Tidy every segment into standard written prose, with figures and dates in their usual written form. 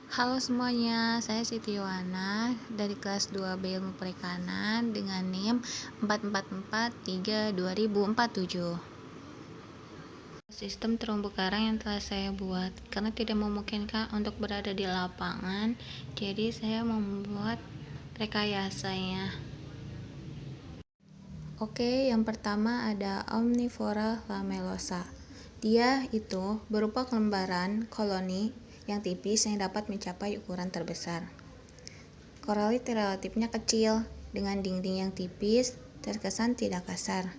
Halo semuanya, saya Siti Yohana dari kelas 2B Ilmu Perikanan dengan NIM 444432047. Sistem terumbu karang yang telah saya buat karena tidak memungkinkan untuk berada di lapangan, jadi saya membuat rekayasanya. Oke, yang pertama ada Omnivora lamellosa. Dia itu berupa lembaran koloni yang tipis yang dapat mencapai ukuran terbesar. Koralit relatifnya kecil, dengan dinding yang tipis, terkesan tidak kasar.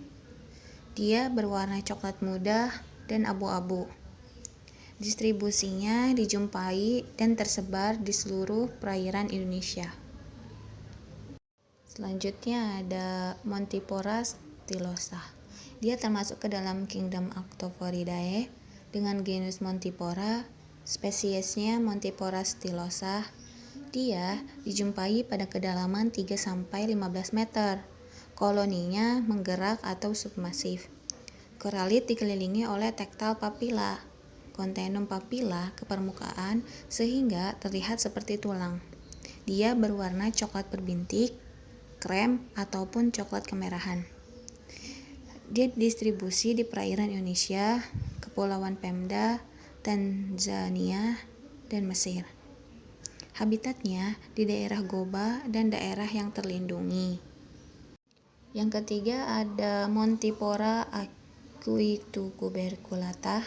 Dia berwarna coklat muda dan abu-abu. Distribusinya dijumpai dan tersebar di seluruh perairan Indonesia. Selanjutnya ada Montipora stylosa. Dia termasuk ke dalam kingdom Arctoporidae dengan genus Montipora, spesiesnya Montipora stylosa. Dia dijumpai pada kedalaman 3-15 meter. Koloninya menggerak atau submasif. Koralit dikelilingi oleh tektal papila, kontinum papila ke permukaan sehingga terlihat seperti tulang. Dia berwarna coklat berbintik, krem, ataupun coklat kemerahan. Dia distribusi di perairan Indonesia, Kepulauan Pemda, Tanzania, dan Mesir. Habitatnya di daerah goba dan daerah yang terlindungi. Yang ketiga ada Montipora aquituberculata.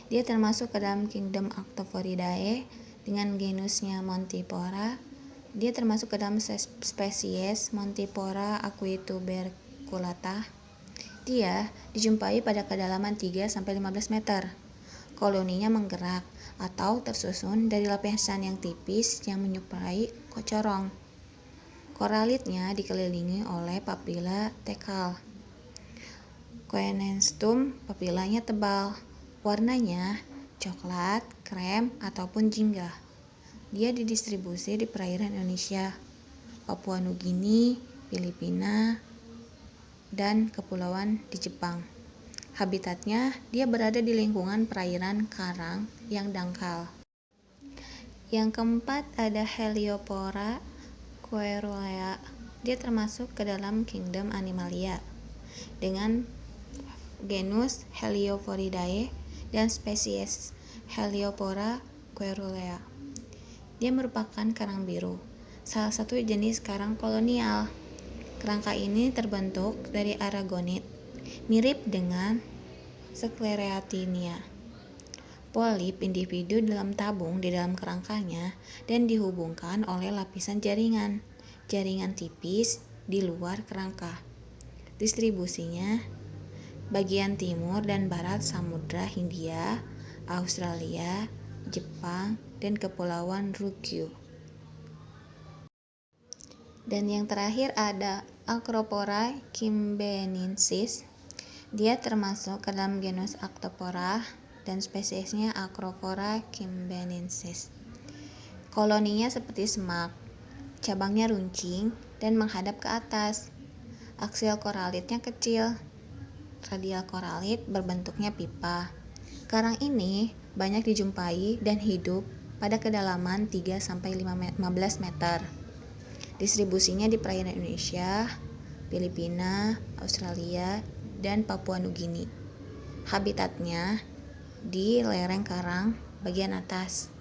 Dia termasuk ke dalam kingdom Arctoporidae dengan genusnya Montipora. Dia termasuk ke dalam spesies Montipora aquituberculata. Dia dijumpai pada kedalaman 3-15 meter. Koloninya menggerak atau tersusun dari lapisan yang tipis yang menyerupai corong. Koralitnya dikelilingi oleh papila tekal. Koenenstum papilanya tebal. Warnanya coklat, krem, ataupun jingga. Dia didistribusi di perairan Indonesia, Papua Nugini, Filipina, dan kepulauan di Jepang. Habitatnya dia berada di lingkungan perairan karang yang dangkal. Yang keempat ada Heliopora coerulea. Dia termasuk ke dalam kingdom Animalia dengan genus Helioporidae dan spesies Heliopora coerulea. Dia merupakan karang biru, salah satu jenis karang kolonial. Kerangka ini terbentuk dari aragonit, mirip dengan Sclereatinia. Polip individu dalam tabung di dalam kerangkanya dan dihubungkan oleh lapisan jaringan tipis di luar kerangka. Distribusinya bagian timur dan barat Samudra Hindia, Australia, Jepang, dan Kepulauan Ryukyu. Dan yang terakhir ada Acropora kimbenensis. Dia termasuk ke dalam genus Arctopora dan spesiesnya Acropora kimbenensis. Koloninya seperti semak, cabangnya runcing dan menghadap ke atas. Aksial koralitnya kecil, radial koralit berbentuknya pipa. Karang ini banyak dijumpai dan hidup pada kedalaman 3-15 meter. Distribusinya di perairan Indonesia, Filipina, Australia, dan Papua Nugini. Habitatnya di lereng karang bagian atas.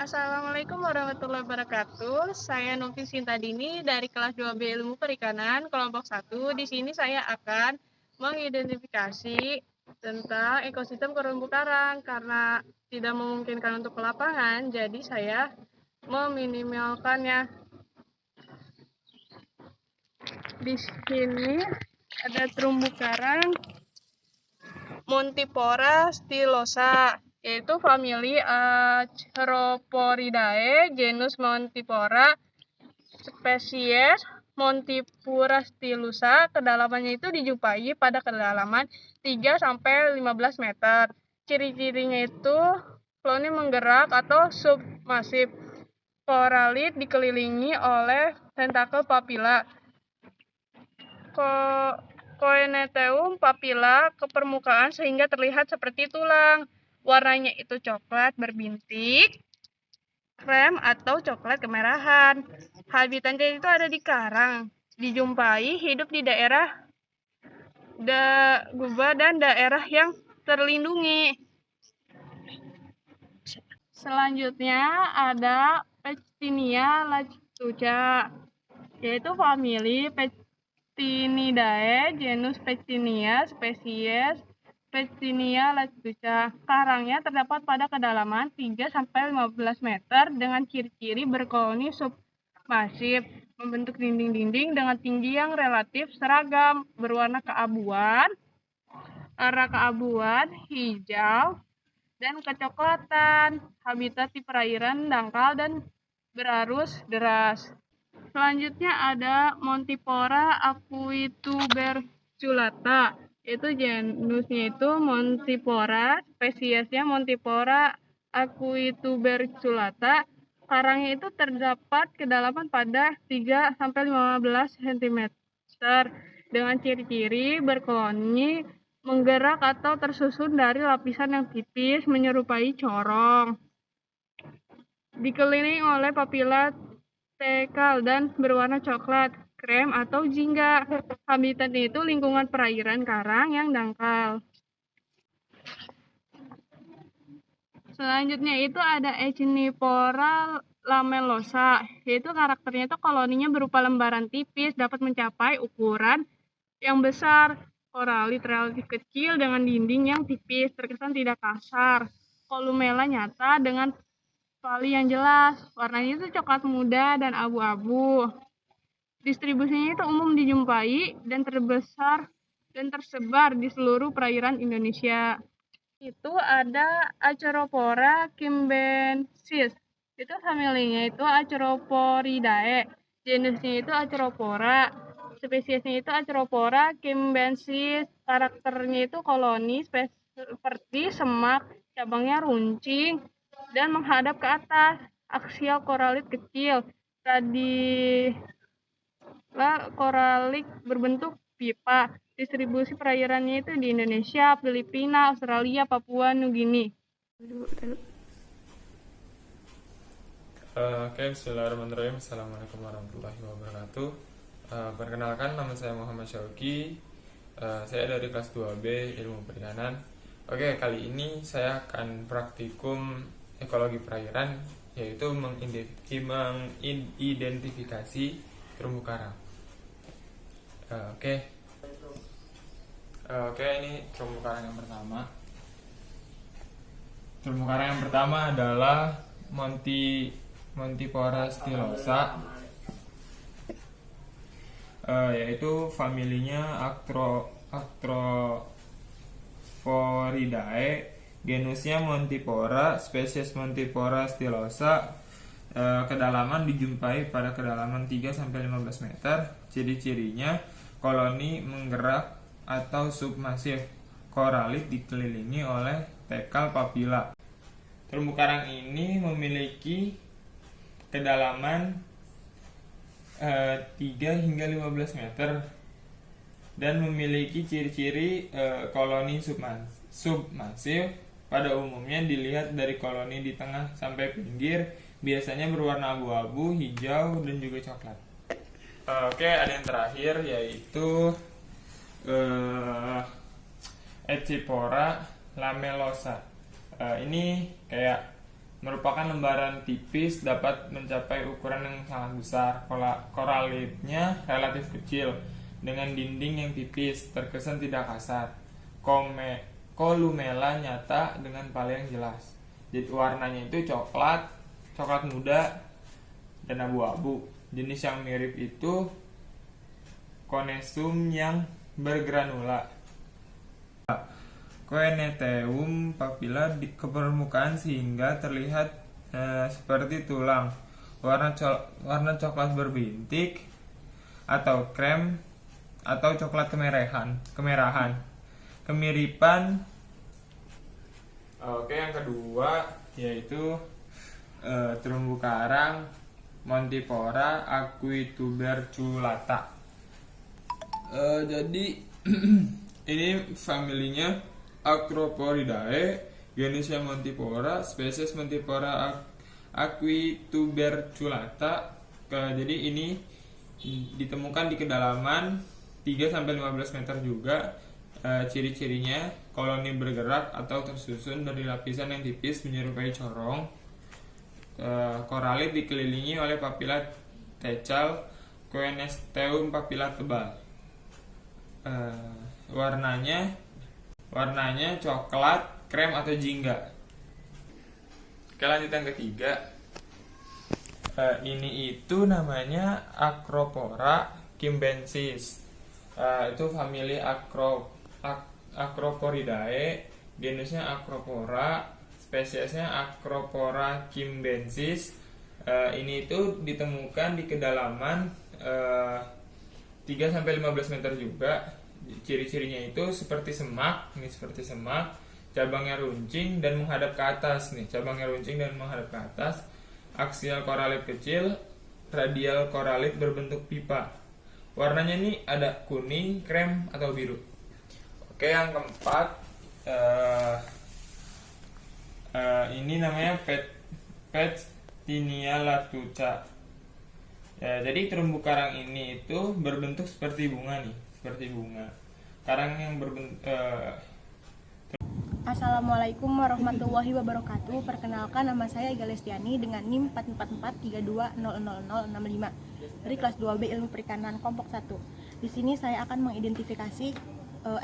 Assalamualaikum warahmatullahi wabarakatuh. Saya Novi Sintadini dari kelas 2B Ilmu Perikanan, kelompok 1. Di sini saya akan mengidentifikasi tentang ekosistem terumbu karang. Karena tidak memungkinkan untuk ke lapangan, jadi saya meminimalkannya. Di sini ada terumbu karang Montipora stylosa, yaitu famili Acroporidae, genus Montipora, spesies Montipora stylosa. Kedalamannya itu dijumpai pada kedalaman 3-15 meter. Ciri-cirinya itu koloni menggerak atau submasif. Koralit dikelilingi oleh tentakel papila. Koeneteum papila ke permukaan sehingga terlihat seperti tulang. Warnanya itu coklat berbintik, krem atau coklat kemerahan. Habitatnya itu ada di karang. Dijumpai hidup di daerah gubah dan daerah yang terlindungi. Selanjutnya ada Pectinia lactuca, yaitu famili Pectinidae, genus Pectinia, spesies Pectinia lactuca. Karangnya terdapat pada kedalaman 3-15 meter dengan ciri-ciri berkoloni submasif, membentuk dinding-dinding dengan tinggi yang relatif seragam, berwarna keabuan, hijau, dan kecoklatan. Habitat di perairan dangkal dan berarus deras. Selanjutnya ada Montipora aquituberculata. Itu genusnya itu Montipora, spesiesnya Montipora aquituberculata. Karangnya itu terdapat kedalaman pada 3-15 cm dengan ciri-ciri berkoloni menggerak atau tersusun dari lapisan yang tipis menyerupai corong. Dikelilingi oleh papila tekal dan berwarna coklat, krem atau jingga. Habitatnya itu lingkungan perairan karang yang dangkal. Selanjutnya itu ada Echinipora lamellosa, yaitu karakternya itu koloninya berupa lembaran tipis, dapat mencapai ukuran yang besar. Koralit relatif kecil dengan dinding yang tipis, terkesan tidak kasar. Kolumella nyata dengan pali yang jelas. Warnanya itu coklat muda dan abu-abu. Distribusinya itu umum dijumpai dan terbesar dan tersebar di seluruh perairan Indonesia. Itu ada Aceropora kimbensis. Itu familinya itu Aceroporidae. Jenisnya itu Aceropora. Spesiesnya itu Aceropora kimbensis. Karakternya itu koloni seperti semak, cabangnya runcing dan menghadap ke atas. Aksial koralit kecil. Koralik berbentuk pipa. Distribusi perairannya itu di Indonesia, Filipina, Australia, Papua Nugini. Oke, bismillahirrahmanirrahim. Assalamualaikum warahmatullahi wabarakatuh. Perkenalkan, nama saya Muhammad Syauki. Saya dari kelas 2B Ilmu Perikanan. Oke, kali ini saya akan praktikum ekologi perairan, yaitu mengidentifikasi terumbu karang. Oke, ini terumbu karang yang pertama. Terumbu karang yang pertama adalah Montipora stylosa, yaitu familinya Acroporidae, genusnya Montipora, spesies Montipora stylosa. Kedalaman dijumpai pada kedalaman 3-15 meter. Ciri-cirinya koloni menggerak atau submasif. Koralit dikelilingi oleh tekal papila. Terumbu karang ini memiliki kedalaman 3-15 meter dan memiliki ciri-ciri koloni submasif. Pada umumnya dilihat dari koloni di tengah sampai pinggir, biasanya berwarna abu-abu, hijau, dan juga coklat. Oke, ada yang terakhir yaitu Echinipora lamellosa. Ini kayak merupakan lembaran tipis, dapat mencapai ukuran yang sangat besar. Koralitnya relatif kecil dengan dinding yang tipis, terkesan tidak kasar. Kolumella nyata dengan pali yang jelas. Jadi warnanya itu coklat muda dan abu-abu. Jenis yang mirip itu Conesum yang bergranula. Coenetheum papilla di permukaan sehingga terlihat seperti tulang. Warna coklat berbintik atau krem atau coklat kemerahan. Kemiripan. Oke, yang kedua yaitu terumbu karang Montipora aquituberculata. Jadi ini familinya Acroporidae, genusnya Montipora, spesies Montipora aquituberculata. Jadi ini ditemukan di kedalaman 3-15 meter juga. Ciri-cirinya koloni bergerak atau tersusun dari lapisan yang tipis menyerupai corong. Koralit dikelilingi oleh papila tecal Coenesteum papila tebal. Warnanya coklat, krem atau jingga. Oke, lanjut yang ketiga. Ini itu namanya Acropora kimbensis. Itu famili Acroporidae, genusnya Acropora, spesiesnya Acropora kimbensis. Ini itu ditemukan di kedalaman 3-15 meter juga. Ciri-cirinya itu seperti semak, cabangnya runcing dan menghadap ke atas Aksial koralit kecil, radial koralit berbentuk pipa. Warnanya ini ada kuning, krem atau biru. Oke, yang keempat, ini namanya Pettinia latuca. Jadi terumbu karang ini itu berbentuk seperti bunga. Karang yang berbentuk. Assalamualaikum warahmatullahi wabarakatuh. Perkenalkan, nama saya Iga Lestiani dengan NIM 44432000065 dari kelas 2B Ilmu Perikanan kelompok 1. Di sini saya akan mengidentifikasi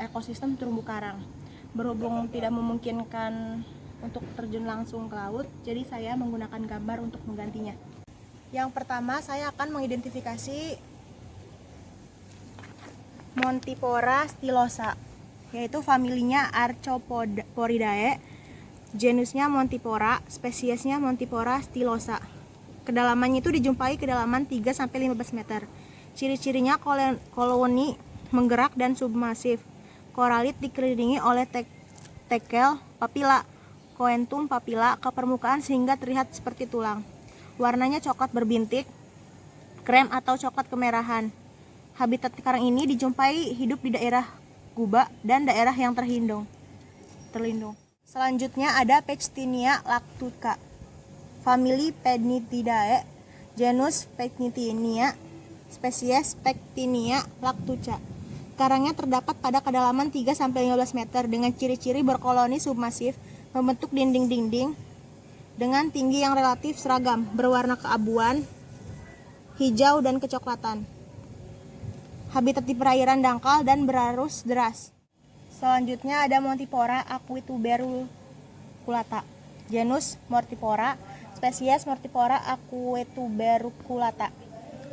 ekosistem terumbu karang. Berhubung tidak memungkinkan untuk terjun langsung ke laut, jadi saya menggunakan gambar untuk menggantinya. Yang pertama, saya akan mengidentifikasi Montipora stylosa, yaitu familinya Arthroporidae, genusnya Montipora, spesiesnya Montipora stylosa. Kedalamannya itu dijumpai kedalaman 3-15 meter. Ciri-cirinya koloni menggerak dan submasif. Koralit dikelilingi oleh tekel papila, coentum papila ke permukaan sehingga terlihat seperti tulang. Warnanya coklat berbintik, krem atau coklat kemerahan. Habitat karang ini dijumpai hidup di daerah guba dan daerah yang terlindung. Selanjutnya ada Pectinia lactuca, famili Pectinidae, genus Pectinia, spesies Pectinia lactuca. Karangnya terdapat pada kedalaman 3-15 meter dengan ciri-ciri berkoloni submasif, membentuk dinding-dinding dengan tinggi yang relatif seragam, berwarna keabuan, hijau, dan kecoklatan. Habitat di perairan dangkal dan berarus deras. Selanjutnya ada Montipora aquituberculata, genus Montipora, spesies Montipora aquituberculata.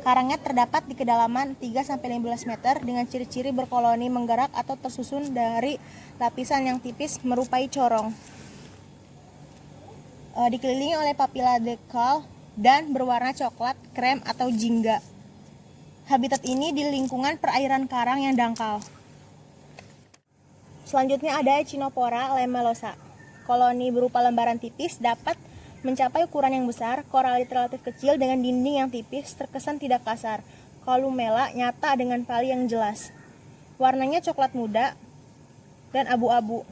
Karangnya terdapat di kedalaman 3-15 meter dengan ciri-ciri berkoloni menggerak atau tersusun dari lapisan yang tipis merupai corong. Dikelilingi oleh papila dekal dan berwarna coklat, krem atau jingga. Habitat ini di lingkungan perairan karang yang dangkal. Selanjutnya ada Echinopora lamellosa. Koloni berupa lembaran tipis dapat mencapai ukuran yang besar, koralit relatif kecil dengan dinding yang tipis, terkesan tidak kasar. Columella nyata dengan pali yang jelas. Warnanya coklat muda dan abu-abu.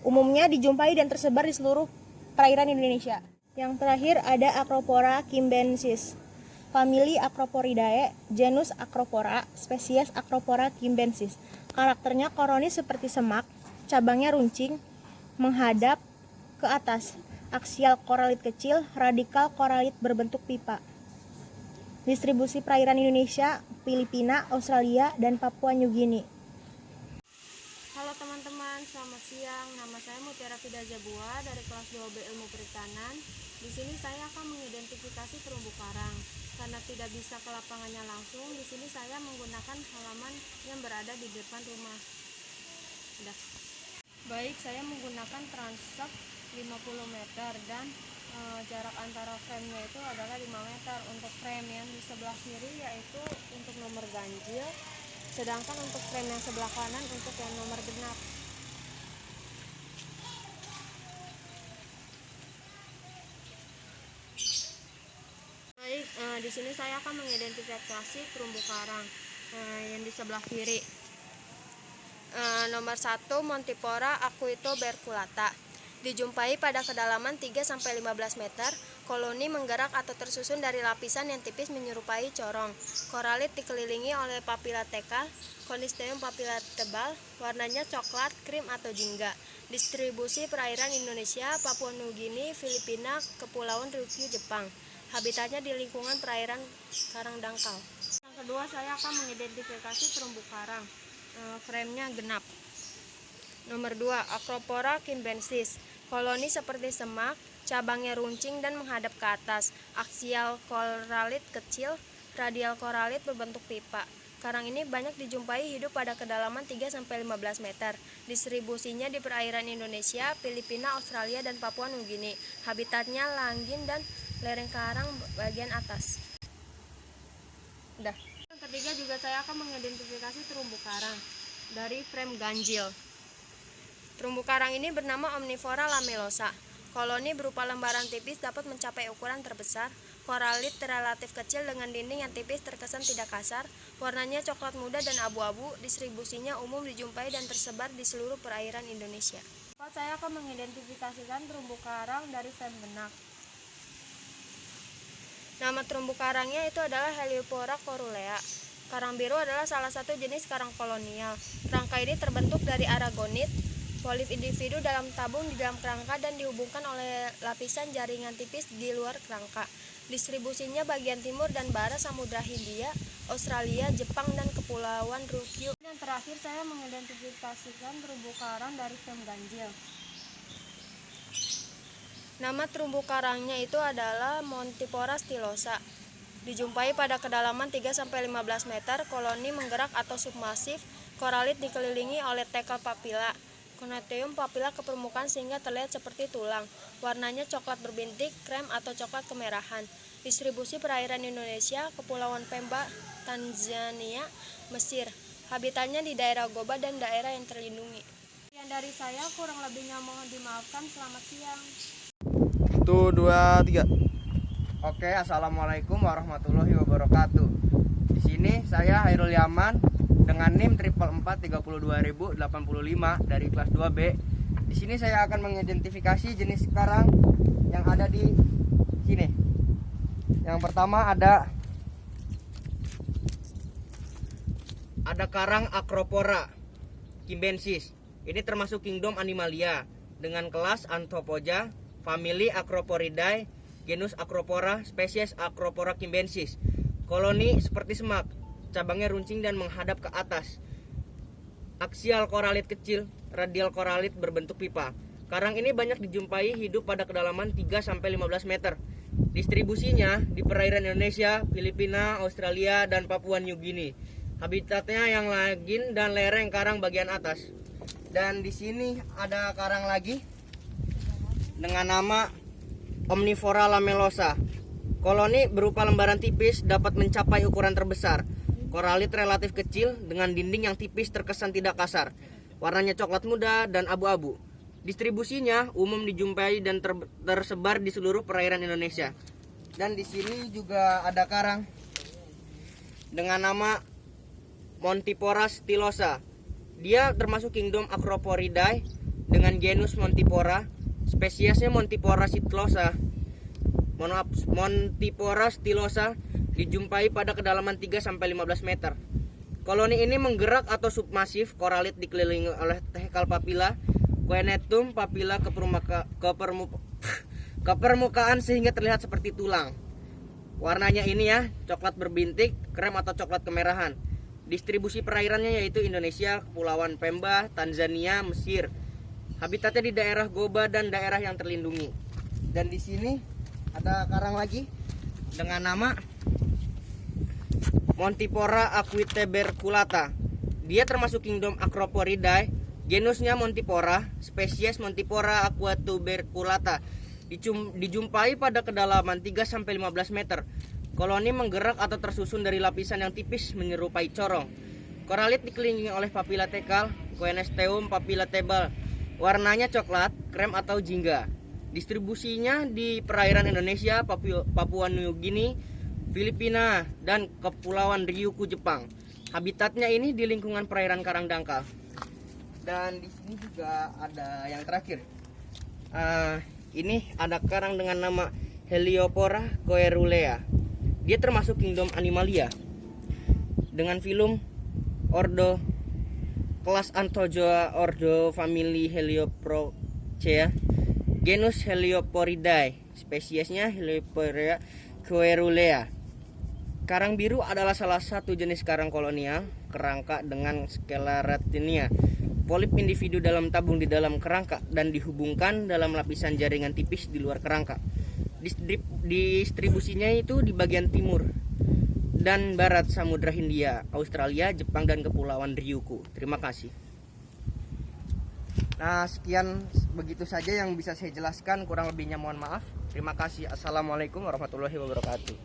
Umumnya dijumpai dan tersebar di seluruh perairan Indonesia. Yang terakhir ada Acropora kimbensis, famili Acroporidae, genus Acropora, spesies Acropora kimbensis. Karakternya koloni seperti semak, cabangnya runcing, menghadap ke atas. Aksial koralit kecil, radikal koralit berbentuk pipa. Distribusi perairan Indonesia, Filipina, Australia, dan Papua New Guinea. Halo teman-teman, selamat siang. Nama saya Mutiara Fida Zabua dari kelas 2B Ilmu Perikanan. Di sini saya akan mengidentifikasi terumbu karang. Karena tidak bisa ke lapangannya langsung, di sini saya menggunakan halaman yang berada di depan rumah. Udah. Baik, saya menggunakan transek 50 meter dan jarak antara frame-nya itu adalah 5 meter. Untuk frame yang di sebelah kiri yaitu untuk nomor ganjil, sedangkan untuk frame yang sebelah kanan untuk yang nomor genap. Baik, di sini saya akan mengidentifikasi terumbu karang yang di sebelah kiri. Nomor 1 Montipora aquituberculata, Dijumpai pada kedalaman 3-15 meter, koloni menggerak atau tersusun dari lapisan yang tipis menyerupai corong. Koralit dikelilingi oleh papila tekal, konisteum papila tebal, warnanya coklat, krim atau jingga. Distribusi perairan Indonesia, Papua Nugini, Filipina, Kepulauan Ryukyu, Jepang. Habitatnya di lingkungan perairan karang dangkal. Yang kedua, saya akan mengidentifikasi terumbu karang. Frame-nya genap. Nomor 2, Acropora kimbensis. Koloni seperti semak, cabangnya runcing dan menghadap ke atas. Aksial koralit kecil, radial koralit berbentuk pipa. Karang ini banyak dijumpai hidup pada kedalaman 3-15 meter. Distribusinya di perairan Indonesia, Filipina, Australia, dan Papua Nugini. Habitatnya langgin dan lereng karang bagian atas. Udah. Yang ketiga juga saya akan mengidentifikasi terumbu karang dari frame ganjil. Terumbu karang ini bernama Omnivora lamellosa. Koloni berupa lembaran tipis dapat mencapai ukuran terbesar. Koralit relatif kecil dengan dinding yang tipis terkesan tidak kasar. Warnanya coklat muda dan abu-abu. Distribusinya umum dijumpai dan tersebar di seluruh perairan Indonesia. Saya akan mengidentifikasikan terumbu karang dari frame benak. Nama terumbu karangnya itu adalah Heliopora corulea. Karang biru adalah salah satu jenis karang kolonial. Kerangka ini terbentuk dari aragonit, polip individu dalam tabung di dalam kerangka dan dihubungkan oleh lapisan jaringan tipis di luar kerangka. Distribusinya bagian timur dan barat Samudra Hindia, Australia, Jepang, dan Kepulauan Ryukyu. Yang terakhir saya mengidentifikasikan terumbu karang dari frame ganjil. Nama terumbu karangnya itu adalah Montipora stylosa. Dijumpai pada kedalaman 3-15 meter, koloni menggerak atau submasif, koralit dikelilingi oleh tekal papila. Koneteum papila ke permukaan sehingga terlihat seperti tulang. Warnanya coklat berbintik, krem atau coklat kemerahan. Distribusi perairan Indonesia, Kepulauan Pemba, Tanzania, Mesir. Habitatnya di daerah Goba dan daerah yang terlindungi. Sekian dari saya, kurang lebihnya mohon dimaafkan. Selamat siang. 1, 2, 3. Oke, assalamualaikum warahmatullahi wabarakatuh. Di sini saya Hairul Yaman dengan NIM 444-32085 dari kelas 2B. Di sini saya akan mengidentifikasi jenis karang yang ada di sini. Yang pertama ada karang Acropora kimbensis. Ini termasuk kingdom Animalia dengan kelas Arthropoda, famili Acroporidae, genus Acropora, spesies Acropora kimbensis. Koloni seperti semak, cabangnya runcing dan menghadap ke atas. Aksial koralit kecil, radial koralit berbentuk pipa. Karang ini banyak dijumpai hidup pada kedalaman 3-15 meter. Distribusinya di perairan Indonesia, Filipina, Australia, dan Papua Nugini. Habitatnya yang langgin dan lereng karang bagian atas. Dan di sini ada karang lagi dengan nama Omnivora lamellosa. Koloni berupa lembaran tipis dapat mencapai ukuran terbesar. Koralit relatif kecil dengan dinding yang tipis terkesan tidak kasar. Warnanya coklat muda dan abu-abu. Distribusinya umum dijumpai dan tersebar di seluruh perairan Indonesia. Dan di sini juga ada karang dengan nama Montipora stylosa. Dia termasuk kingdom Acroporidae dengan genus Montipora, spesiesnya Montipora stylosa. Montipora stylosa dijumpai pada kedalaman 3-15 meter. Koloni ini menggerak atau submasif, koralit dikelilingi oleh tekal papila, koenetum papila ke permukaan sehingga terlihat seperti tulang. Warnanya ini ya, coklat berbintik, krem atau coklat kemerahan. Distribusi perairannya yaitu Indonesia, Kepulauan Pemba, Tanzania, Mesir. Habitatnya di daerah Goba dan daerah yang terlindungi. Dan di sini ada karang lagi dengan nama Montipora aquiteberculata. Dia termasuk kingdom Acroporidae, genusnya Montipora, spesies Montipora aquiteberculata. Dijumpai pada kedalaman 3-15 meter. Koloni menggerak atau tersusun dari lapisan yang tipis menyerupai corong. Koralit dikelilingi oleh papila tekal, koeneteum papila tebal. Warnanya coklat, krem atau jingga. Distribusinya di perairan Indonesia, Papua Nugini, Filipina, dan Kepulauan Ryukyu, Jepang. Habitatnya ini di lingkungan perairan karang dangkal. Dan di sini juga ada yang terakhir. Ini ada karang dengan nama Heliopora coerulea. Dia termasuk kingdom Animalia dengan filum ordo kelas Anthozoa ordo famili Helioprochea, genus Helioporidae, spesiesnya Heliopora coerulea. Karang biru adalah salah satu jenis karang kolonial kerangka dengan Scleratinia. Polip individu dalam tabung di dalam kerangka dan dihubungkan dalam lapisan jaringan tipis di luar kerangka. Distribusinya itu di bagian timur dan barat Samudra Hindia, Australia, Jepang, dan Kepulauan Ryukyu. Terima kasih. Nah, sekian begitu saja yang bisa saya jelaskan, kurang lebihnya mohon maaf. Terima kasih. Assalamualaikum warahmatullahi wabarakatuh.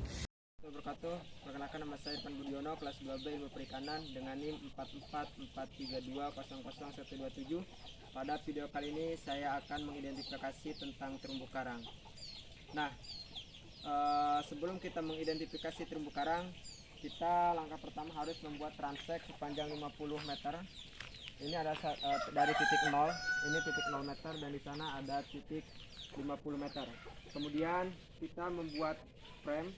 Perkenalkan, nama saya Irfan Budiono, kelas 2B Ilmu Perikanan dengan NIM 44432000127. Pada video kali ini saya akan mengidentifikasi tentang terumbu karang. Nah, sebelum kita mengidentifikasi terumbu karang, kita langkah pertama harus membuat transek sepanjang 50 meter. Ini ada dari titik 0, ini titik 0 meter, dan di sana ada titik 50 meter. Kemudian kita membuat frame,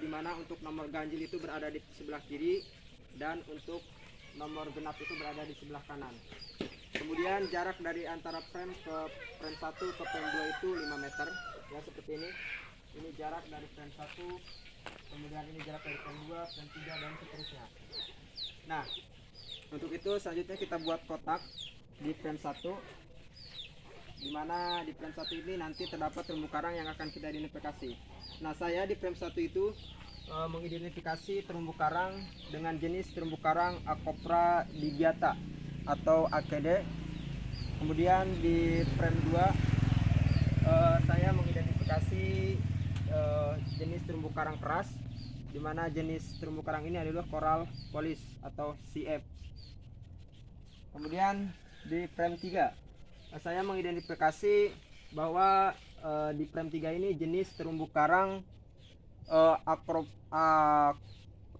di mana untuk nomor ganjil itu berada di sebelah kiri dan untuk nomor genap itu berada di sebelah kanan. Kemudian jarak dari antara frame ke frame 1 ke frame 2 itu 5 meter, ya seperti ini. Ini jarak dari frame 1, kemudian ini jarak dari frame 2, frame 3, dan seterusnya. Nah, untuk itu selanjutnya kita buat kotak di frame 1, di mana di frame 1 ini nanti terdapat terumbu karang yang akan kita identifikasi. Nah, saya di frame 1 itu mengidentifikasi terumbu karang dengan jenis terumbu karang Acropora digiata atau AKD. Kemudian di frame 2 saya mengidentifikasi jenis terumbu karang keras, di mana jenis terumbu karang ini adalah Coral Polis atau CF. Kemudian di frame 3 saya mengidentifikasi bahwa di frame 3 ini jenis terumbu karang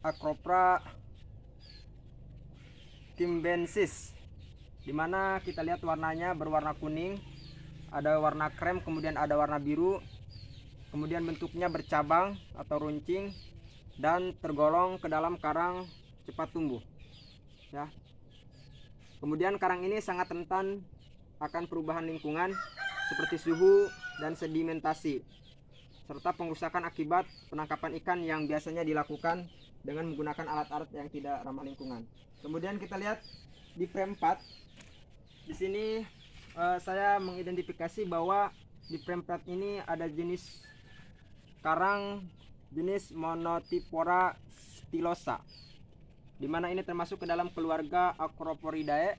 Acropora kimbensis, dimana kita lihat warnanya berwarna kuning, ada warna krem, kemudian ada warna biru, kemudian bentuknya bercabang atau runcing dan tergolong ke dalam karang cepat tumbuh, ya. Kemudian karang ini sangat rentan akan perubahan lingkungan seperti suhu dan sedimentasi, serta pengrusakan akibat penangkapan ikan yang biasanya dilakukan dengan menggunakan alat-alat yang tidak ramah lingkungan. Kemudian kita lihat di frame 4. Di sini saya mengidentifikasi bahwa di frame 4 ini ada jenis karang jenis Monotypora stylosa, di mana ini termasuk ke dalam keluarga Acroporidae,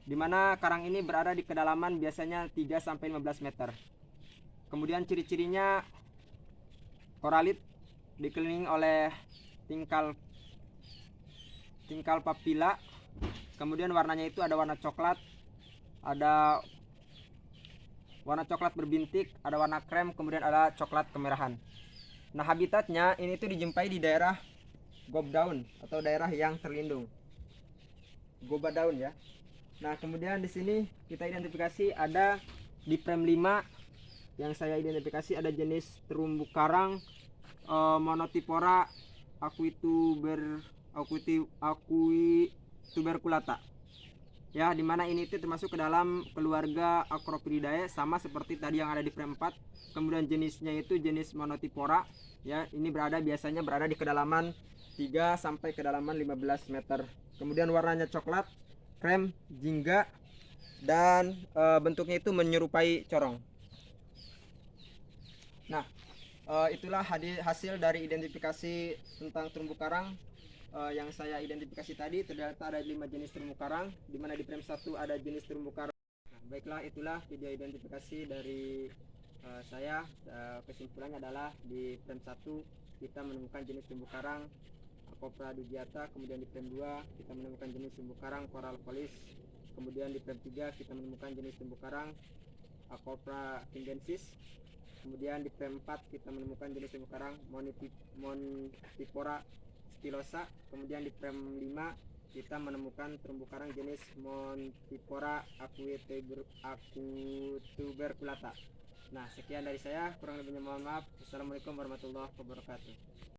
di mana karang ini berada di kedalaman biasanya 3-15 meter. Kemudian ciri-cirinya koralit dikelilingi oleh tingkal papila. Kemudian warnanya itu ada warna coklat, ada warna coklat berbintik, ada warna krem, kemudian ada coklat kemerahan. Nah, habitatnya ini tuh dijumpai di daerah gob daun atau daerah yang terlindung, goba daun, ya. Nah, kemudian di sini kita identifikasi ada di frame 5 yang saya identifikasi ada jenis terumbu karang Monotypora aquituberculata, ya, dimana ini itu termasuk ke dalam keluarga Acroporidae, sama seperti tadi yang ada di frame 4. Kemudian jenisnya itu jenis Monotypora, ya, ini biasanya berada di kedalaman 3 sampai kedalaman 15 meter. Kemudian warnanya coklat, krem, jingga, dan bentuknya itu menyerupai corong. Nah, itulah hasil dari identifikasi tentang terumbu karang yang saya identifikasi tadi. Ternyata ada 5 jenis terumbu karang, di mana di frame 1 ada jenis terumbu karang. Nah, baiklah, itulah video identifikasi dari saya. Kesimpulannya adalah di frame 1 kita menemukan jenis terumbu karang Acropora digiata, kemudian di frame 2 kita menemukan jenis terumbu karang Coral Polis, kemudian di frame 3 kita menemukan jenis terumbu karang Acropora kimbensis, kemudian di frame 4 kita menemukan jenis terumbu karang Monotypora stylosa, kemudian di frame 5 kita menemukan terumbu karang jenis Montifora acutuberculata. Nah, sekian dari saya, kurang lebihnya mohon maaf. Assalamualaikum warahmatullahi wabarakatuh.